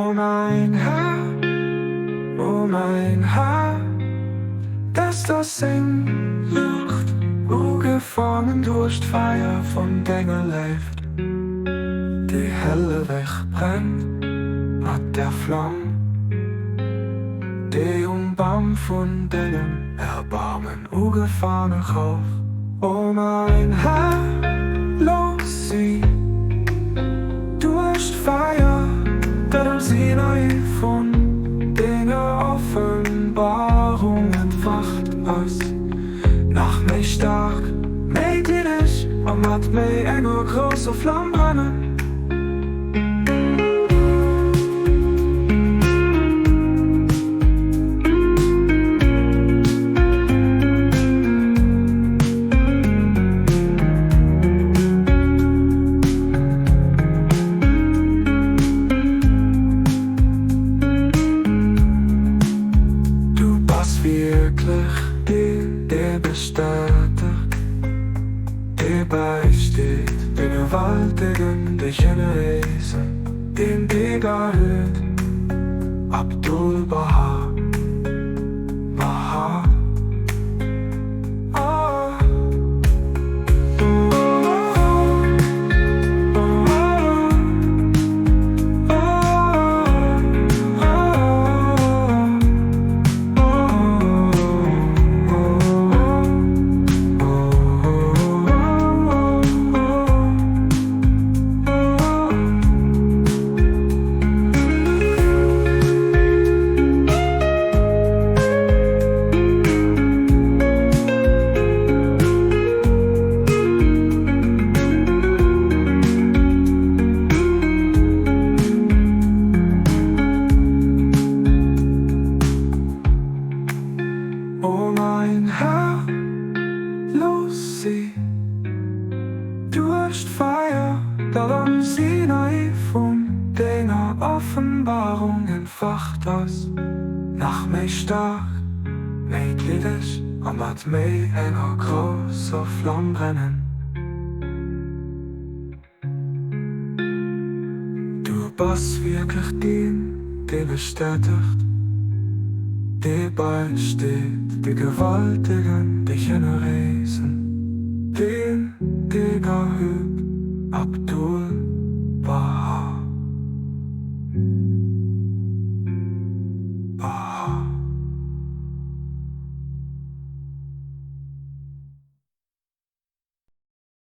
oh mein Herr, dass das in Luft ugefangen durch d'Feier von Dengel läuft. Die helle Weg brennt at der Flamm, die Baum von Dengel Erbarmen ugefangen rauf. Oh mein Herr, los sie durch Feier, dat Sinai von Dinger Offenbarung entwacht aus. Nach mei stark, mei gliedig, am hat mei enger große Flamm brennen. Der bestätigt, der beisteht, den gewaltigen, dich in Wesen, den Digger hört, Abdul Baha, Baha. Oh mein Herr, los sie durch Feier, da am Sinai von deiner Offenbarung entfacht aus. Nach mei stark, mei gliedig, am hat mei enger großer Flamm brennen. Du bist wirklich der bestätigt, der beisteht, die gewaltigen, dich in Riesen, den Digger hört.